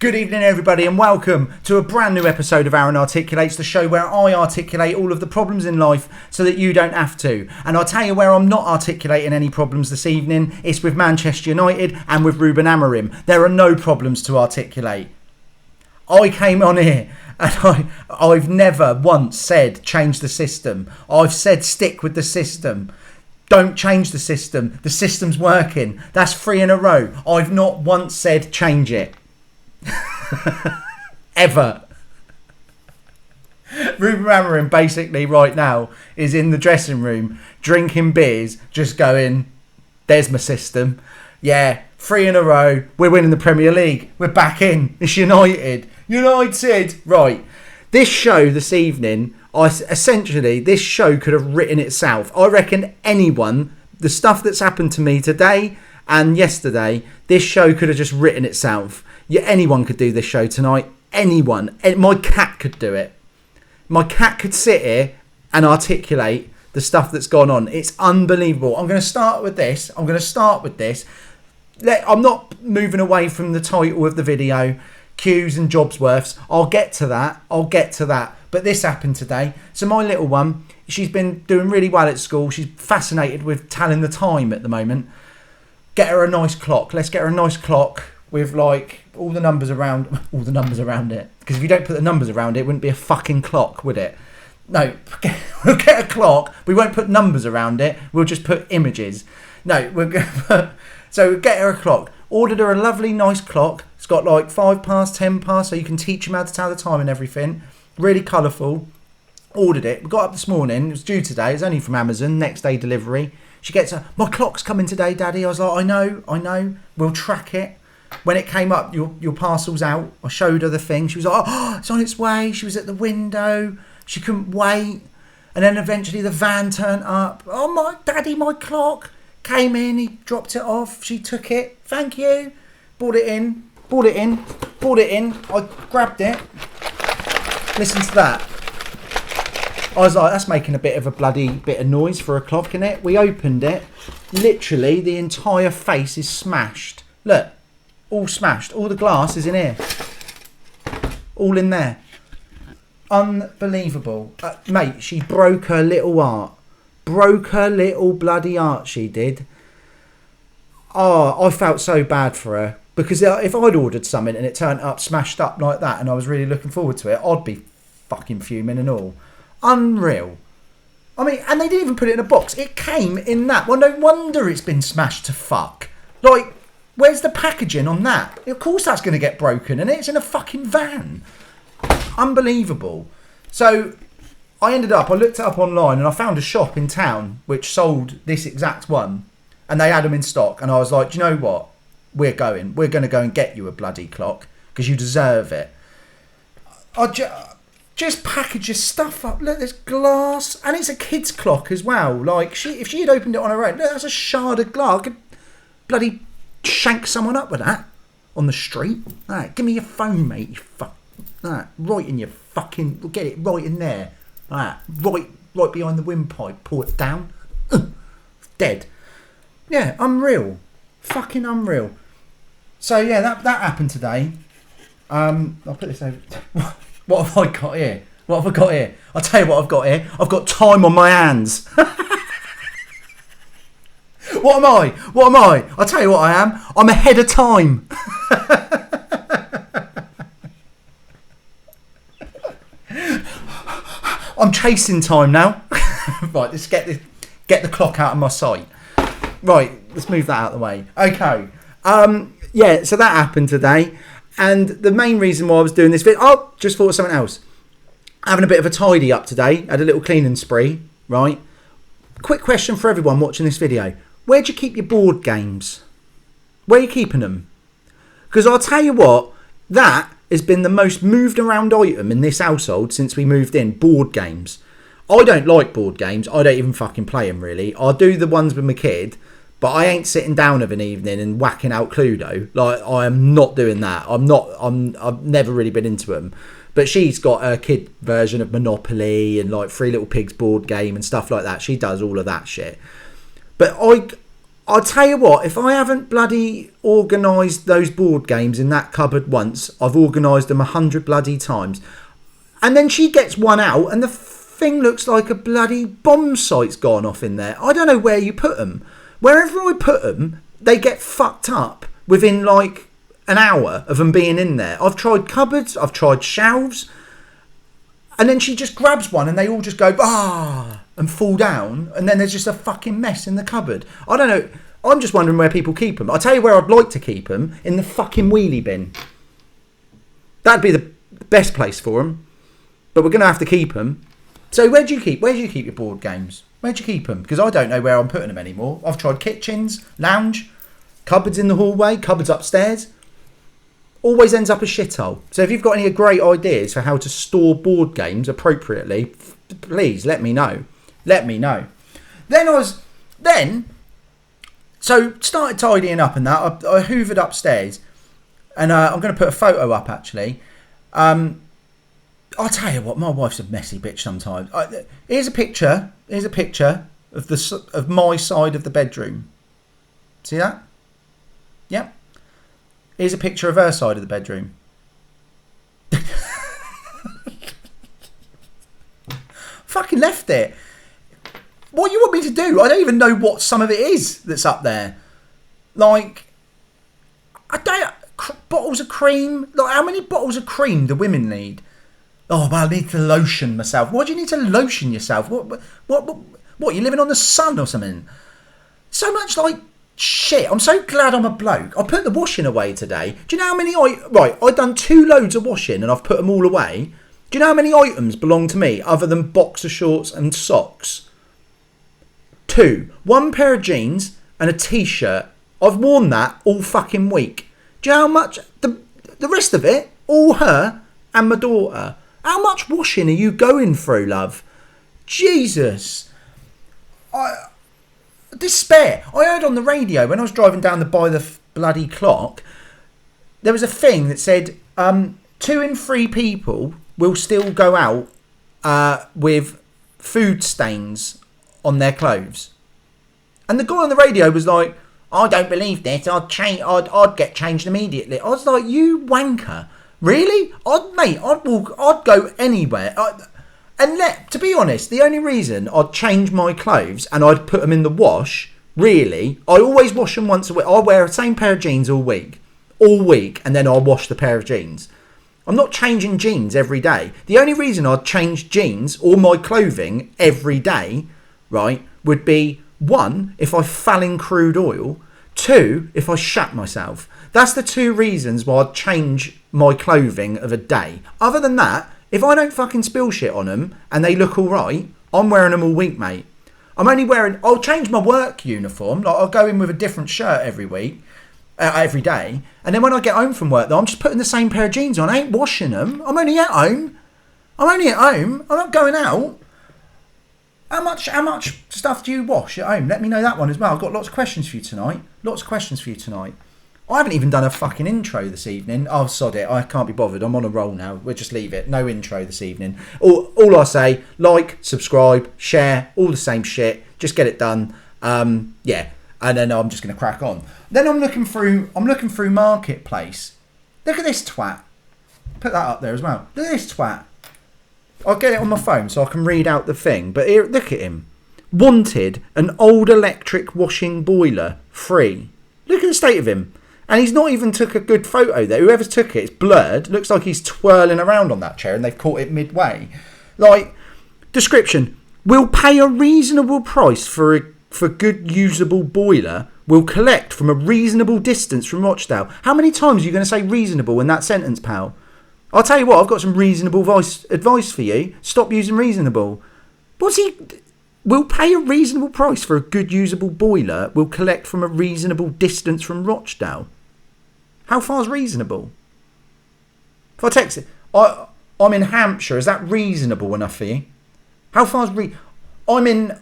Good evening everybody and welcome to a brand new episode of ArranArticulates, the show where I articulate all of the problems in life so that you don't have to. And I'll tell you where I'm not articulating any problems this evening. It's with Manchester United and with Ruben Amorim. There are no problems to articulate. I came on here and I've never once said change the system. I've said stick with the system. Don't change the system. The system's working. That's 3 in a row. I've not once said change it. Ever. Ruben Amorim basically right now is in the dressing room drinking beers, just going, there's my system. Yeah, 3 in a row. We're winning the Premier League. We're back in. It's United. Right. This show this evening, this show could have written itself. I reckon anyone, the stuff that's happened to me today and yesterday, this show could have just written itself. Yeah, anyone could do this show tonight. Anyone. My cat could do it. My cat could sit here and articulate the stuff that's gone on. It's unbelievable. I'm going to start with this. I'm not moving away from the title of the video, Q's and Jobsworths. I'll get to that. But this happened today. So my little one, she's been doing really well at school. She's fascinated with telling the time at the moment. Get her a nice clock. Let's get her a nice clock with like all the numbers around it. Because if you don't put the numbers around it, it wouldn't be a fucking clock, would it? No, we'll get a clock. We won't put numbers around it. We'll just put images. No, so we'll get her a clock. Ordered her a lovely, nice clock. It's got like 5 past, 10 past, so you can teach them how to tell the time and everything. Really colourful. Ordered it. We got up this morning. It was due today. It's only from Amazon. Next day delivery. She gets my clock's coming today, Daddy. I was like, I know. We'll track it. When it came up, your parcel's out. I showed her the thing. She was like, oh, it's on its way. She was at the window. She couldn't wait. And then eventually the van turned up. Oh, my Daddy, my clock. Came in. He dropped it off. She took it. Thank you. Brought it in. I grabbed it. Listen to that. I was like, that's making a bit of a bloody bit of noise for a clock, isn't it? We opened it. Literally, the entire face is smashed. Look. All smashed. All the glass is in here. All in there. Unbelievable. Mate, she broke her little art. Broke her little bloody art, she did. Oh, I felt so bad for her. Because if I'd ordered something and it turned up smashed up like that and I was really looking forward to it, I'd be fucking fuming and all. Unreal. I mean, and they didn't even put it in a box. It came in that. Well, no wonder it's been smashed to fuck. Like, where's the packaging on that? Of course that's going to get broken and it's in a fucking van. Unbelievable. So I looked it up online and I found a shop in town which sold this exact one and they had them in stock and I was like, do you know what? We're going to go and get you a bloody clock because you deserve it. Just package your stuff up. Look, there's glass and it's a kid's clock as well. Like if she had opened it on her own, look, that's a shard of glass. I could bloody shank someone up with that on the street. Right, give me your phone, mate. You fuck. Right, right in your fucking. We'll get it right in there. Right behind the windpipe. Pull it down. Dead. Yeah, unreal. Fucking unreal. So yeah, that happened today. I'll put this over. What have I got here? I'll tell you what I've got here. I've got time on my hands. What am I? I'll tell you what I am. I'm ahead of time. I'm chasing time now. Right, let's get the clock out of my sight. Right, let's move that out of the way. Okay. Yeah, so that happened today. And the main reason why I was doing this video, just thought of something else. Having a bit of a tidy up today. Had a little cleaning spree, right? Quick question for everyone watching this video. Where do you keep your board games? Where are you keeping them? Because I'll tell you what, that has been the most moved around item in this household since we moved in. Board games. I don't like board games. I don't even fucking play them really. I do the ones with my kid, but I ain't sitting down of an evening and whacking out Cluedo. Like, I am not doing that. I've never really been into them. But she's got a kid version of Monopoly and like Three Little Pigs board game and stuff like that. She does all of that shit. But I'll tell you what, if I haven't bloody organised those board games in that cupboard once, I've organised them 100 bloody times. And then she gets one out and the thing looks like a bloody bomb site's gone off in there. I don't know where you put them. Wherever I put them, they get fucked up within like an hour of them being in there. I've tried cupboards, I've tried shelves, and then she just grabs one and they all just go, and fall down, and then there's just a fucking mess in the cupboard. I don't know. I'm just wondering where people keep them. I'll tell you where I'd like to keep them, in the fucking wheelie bin. That'd be the best place for them. But we're going to have to keep them. So where do you keep your board games? Where do you keep them? Because I don't know where I'm putting them anymore. I've tried kitchens, lounge, cupboards in the hallway, cupboards upstairs. Always ends up a shithole. So if you've got any great ideas for how to store board games appropriately, please let me know. Let me know. So started tidying up and that. I hoovered upstairs, and I'm going to put a photo up actually. I'll tell you what, my wife's a messy bitch sometimes. Here's a picture. Here's a picture of my side of the bedroom. See that? Yep. Here's a picture of her side of the bedroom. Fucking left it. What do you want me to do? I don't even know what some of it is that's up there. Like, bottles of cream. Like, how many bottles of cream do women need? Oh, but I need to lotion myself. Why do you need to lotion yourself? What? You living on the sun or something? So much like shit. I'm so glad I'm a bloke. I put the washing away today. Do you know how many? I've done 2 loads of washing and I've put them all away. Do you know how many items belong to me other than boxer shorts and socks? 2. 1 pair of jeans and a t-shirt. I've worn that all fucking week. Do you know how much? The rest of it, all her and my daughter. How much washing are you going through, love? Jesus. Despair. I heard on the radio when I was driving down by the bloody clock, there was a thing that said 2 in 3 people will still go out with food stains on their clothes. And the guy on the radio was like, I don't believe this. I'd get changed immediately. I was like, you wanker. Really? I'd go anywhere. To be honest, the only reason I'd change my clothes and I'd put them in the wash, really, I always wash them once a week. I wear the same pair of jeans all week, and then I'll wash the pair of jeans. I'm not changing jeans every day. The only reason I'd change jeans or my clothing every day, right, would be 1, if I fell in crude oil, 2, if I shat myself. That's the 2 reasons why I'd change my clothing of a day. Other than that, if I don't fucking spill shit on them and they look all right, I'm wearing them all week, mate. I'll change my work uniform. Like, I'll go in with a different shirt every day. And then when I get home from work, though, I'm just putting the same pair of jeans on. I ain't washing them. I'm only at home. I'm not going out. How much stuff do you wash at home? Let me know that one as well. I've got lots of questions for you tonight. I haven't even done a fucking intro this evening. Oh, sod it. I can't be bothered. I'm on a roll now. We'll just leave it. No intro this evening. All I say, like, subscribe, share, all the same shit. Just get it done. Yeah. And then I'm just going to crack on. Then I'm looking through Marketplace. Look at this twat. Put that up there as well. Look at this twat. I'll get it on my phone so I can read out the thing. But here, look at him. Wanted an old electric washing boiler, free. Look at the state of him. And he's not even took a good photo there. Whoever's took it, it's blurred. Looks like he's twirling around on that chair and they've caught it midway. Like, description. We'll pay a reasonable price for good usable boiler. We'll collect from a reasonable distance from Rochdale. How many times are you going to say reasonable in that sentence, pal? I'll tell you what, I've got some reasonable advice for you. Stop using reasonable. We'll pay a reasonable price for a good usable boiler. We'll collect from a reasonable distance from Rochdale. How far's reasonable? If I text it, I'm in Hampshire. Is that reasonable enough for you? How far's I'm in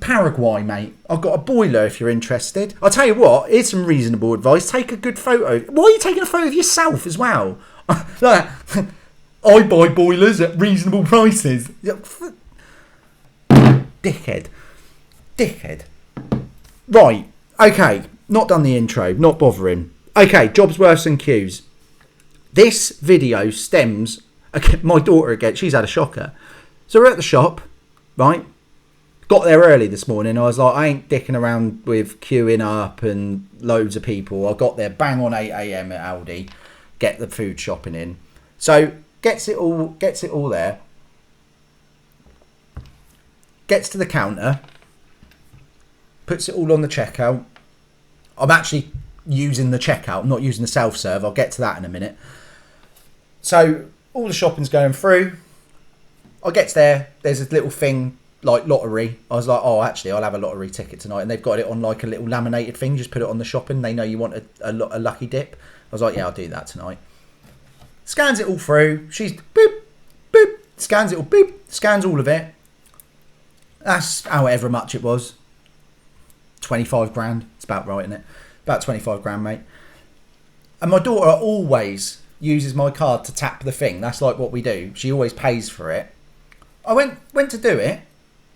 Paraguay, mate. I've got a boiler if you're interested. I'll tell you what, here's some reasonable advice. Take a good photo. Why are you taking a photo of yourself as well? I buy boilers at reasonable prices. Dickhead. Right, okay, not done the intro, not bothering. Okay, Jobsworths and queues. This video stems, okay, my daughter again, she's had a shocker. So we're at the shop, right? Got there early this morning. I was like, I ain't dicking around with queuing up and loads of people. I got there bang on 8 a.m. at Aldi, get the food shopping in. So gets it all there. Gets to the counter, puts it all on the checkout. I'm actually using the checkout, I'm not using the self-serve. I'll get to that in a minute. So all the shopping's going through. I get there, there's a little thing like lottery. I was like, oh, actually, I'll have a lottery ticket tonight. And they've got it on like a little laminated thing. Just put it on the shopping. They know you want a lucky dip. I was like, yeah, I'll do that tonight. Scans it all through. She's boop, boop, scans it all, boop, scans all of it. That's however much it was. 25 grand. It's about right, isn't it? About 25 grand, mate. And my daughter always uses my card to tap the thing. That's like what we do. She always pays for it. I went to do it.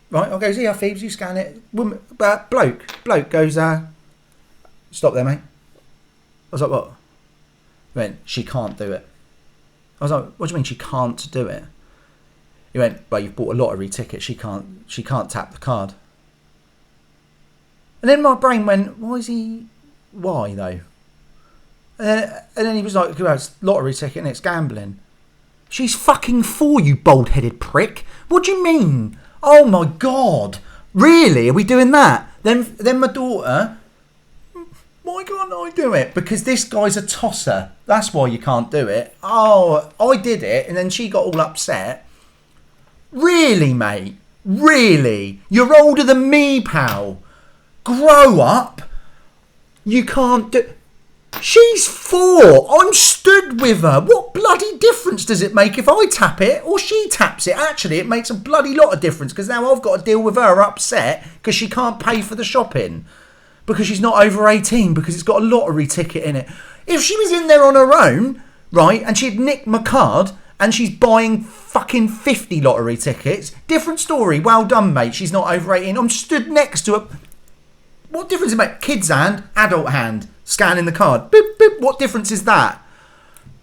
Right, I goes, yeah, Phoebes, you scan it. Woman, bloke goes, stop there, mate. I was like, what? He went, she can't do it. I was like, what do you mean she can't do it? He went, well, you've bought a lottery ticket. She can't tap the card. And then my brain went, why though? And then he was like, well, it's lottery ticket and it's gambling. She's fucking 4, you bald-headed prick. What do you mean? Oh my God. Really? Are we doing that? Then my daughter, why can't I do it? Because this guy's a tosser. That's why you can't do it. Oh, I did it. And then she got all upset. Really, mate? Really? You're older than me, pal. Grow up. You can't do... She's 4. I'm stood with her. What bloody difference does it make if I tap it or she taps it? Actually, it makes a bloody lot of difference because now I've got to deal with her upset because she can't pay for the shopping because she's not over 18 because it's got a lottery ticket in it. If she was in there on her own, right, and she'd nicked my card and she's buying fucking 50 lottery tickets, different story. Well done, mate. She's not over 18. I'm stood next to her. What difference does it make? Kid's hand, adult hand. Scanning the card. Boop, boop. What difference is that?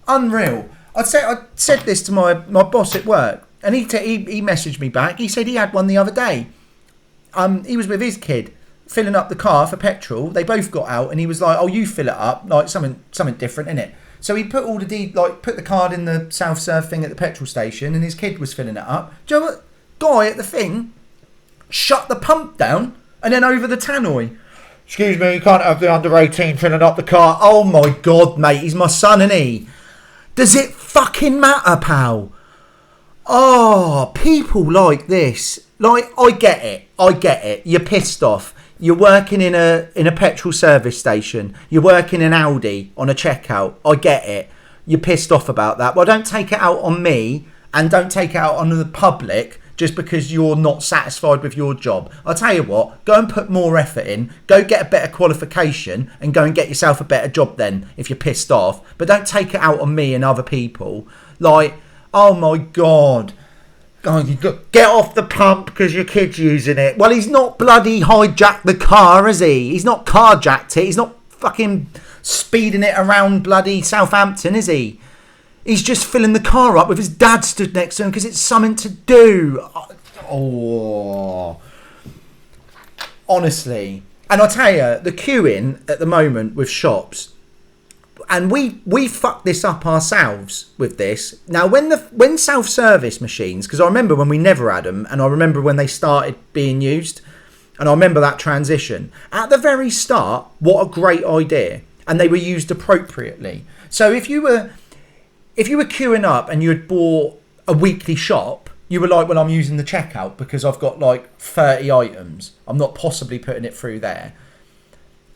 Unreal. I said this to my boss at work, and he messaged me back. He said he had one the other day. He was with his kid filling up the car for petrol. They both got out, and he was like, "Oh, you fill it up, like something different in it." So he put put the card in the self-serve thing at the petrol station, and his kid was filling it up. Do you know what? Guy at the thing shut the pump down, and then over the tannoy. Excuse me, you can't have the under 18 filling up the car. Oh my God, mate, he's my son, isn't he? Does it fucking matter, pal? Oh, people like this. Like, I get it. You're pissed off. You're working in a petrol service station. You're working in Aldi on a checkout. I get it. You're pissed off about that. Well, don't take it out on me and don't take it out on the public just because you're not satisfied with your job. I'll tell you what, go and put more effort in, go get a better qualification and go and get yourself a better job then if you're pissed off. But don't take it out on me and other people. Like, oh my God. Get off the pump because your kid's using it. Well, he's not bloody hijacked the car, has he? He's not carjacked it. He's not fucking speeding it around bloody Southampton, is he? He's just filling the car up with his dad stood next to him because it's something to do. Oh, honestly. And I'll tell you, the queuing at the moment with shops, and we fucked this up ourselves with this. Now, when self-service machines, because I remember when we never had them, and I remember when they started being used, and I remember that transition. At the very start, what a great idea. And they were used appropriately. So if you were queuing up and you had bought a weekly shop, you were like, well, I'm using the checkout because I've got like 30 items. I'm not possibly putting it through there.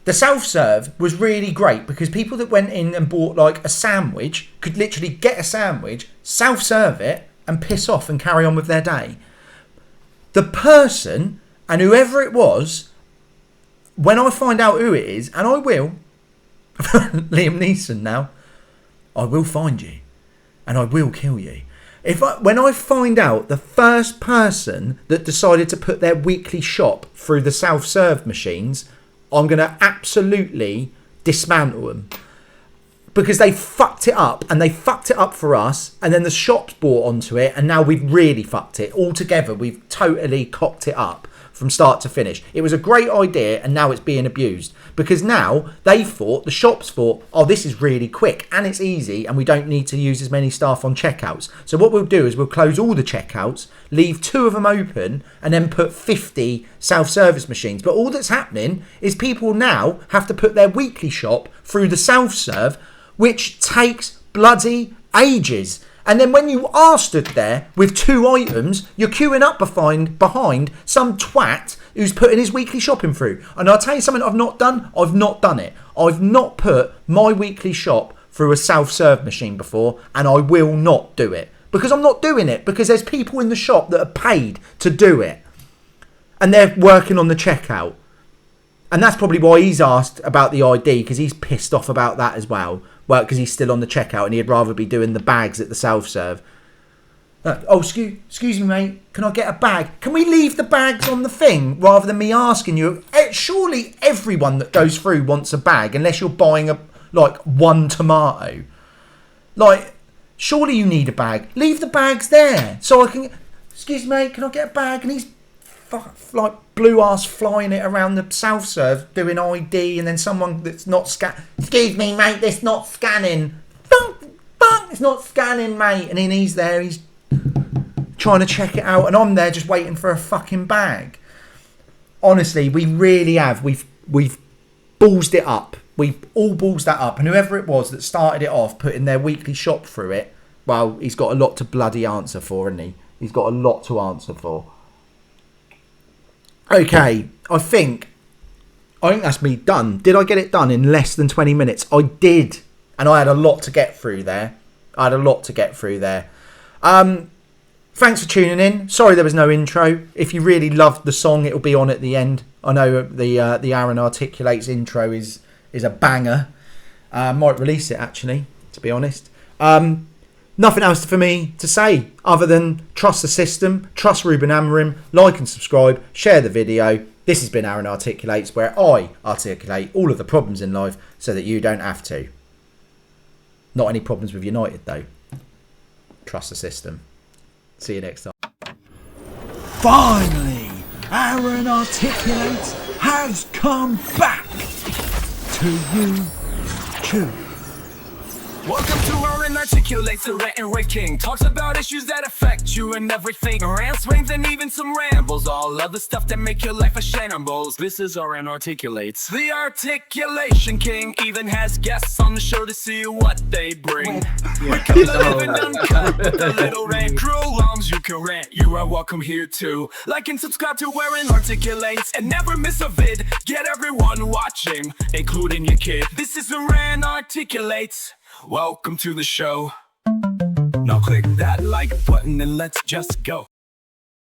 The self-serve was really great because people that went in and bought like a sandwich could literally get a sandwich, self-serve it and piss off and carry on with their day. The person, and whoever it was, when I find out who it is, and I will, Liam Neeson now, I will find you. And I will kill you. When I find out the first person that decided to put their weekly shop through the self-serve machines, I'm going to absolutely dismantle them. Because they fucked it up, and they fucked it up for us, and then the shops bought onto it, and now we've really fucked it. Altogether, we've totally cocked it up from start to finish. It was a great idea, and now it's being abused. Because now, the shops thought, oh, this is really quick, and it's easy, and we don't need to use as many staff on checkouts. So what we'll do is we'll close all the checkouts, leave 2 of them open, and then put 50 self-service machines. But all that's happening is people now have to put their weekly shop through the self-serve, which takes bloody ages. And then when you are stood there with 2 items, you're queuing up behind some twat who's putting his weekly shopping through. And I'll tell you something I've not done. I've not done it. I've not put my weekly shop through a self-serve machine before, and I will not do it. Because I'm not doing it, because there's people in the shop that are paid to do it. And they're working on the checkout. And that's probably why he's asked about the ID, because he's pissed off about that as well. Well, because he's still on the checkout and he'd rather be doing the bags at the self-serve. Excuse me, mate. Can I get a bag? Can we leave the bags on the thing rather than me asking you? Surely everyone that goes through wants a bag, unless you're buying one tomato. Surely you need a bag. Leave the bags there so I can. Excuse me, mate. Can I get a bag? And he's blue ass flying it around the self-serve doing ID, and then someone that's not excuse me, mate, this not scanning. It's not scanning, mate. And then he's there, he's trying to check it out, and I'm there just waiting for a fucking bag. Honestly, we really have. We've ballsed it up. We've all ballsed that up, and whoever it was that started it off putting their weekly shop through it, well, he's got a lot to bloody answer for, hasn't he? He's got a lot to answer for. Okay, I think that's me done. Did I get it done in less than 20 minutes? I did. And I had a lot to get through there. Thanks for tuning in. Sorry there was no intro. If you really loved the song, it'll be on at the end. I know the ArranArticulates intro is a banger. Might release it, actually, to be honest. Nothing else for me to say other than trust the system, trust Ruben Amorim, like and subscribe, share the video. This has been ArranArticulates, where I articulate all of the problems in life so that you don't have to. Not any problems with United, though. Trust the system. See you next time. Finally, ArranArticulates has come back to you too. Welcome to ArranArticulates, the rant and rave king. Talks about issues that affect you and everything. Rants, raves, and even some rambles. All of the stuff that make your life a shambles. This is ArranArticulates, the articulation king. Even has guests on the show to see what they bring. We come to live and uncut with a little rant crew. Longs you can rant, you are welcome here too. Like and subscribe to ArranArticulates and never miss a vid. Get everyone watching, including your kid. This is ArranArticulates. Welcome to the show. Now click that like button and let's just go.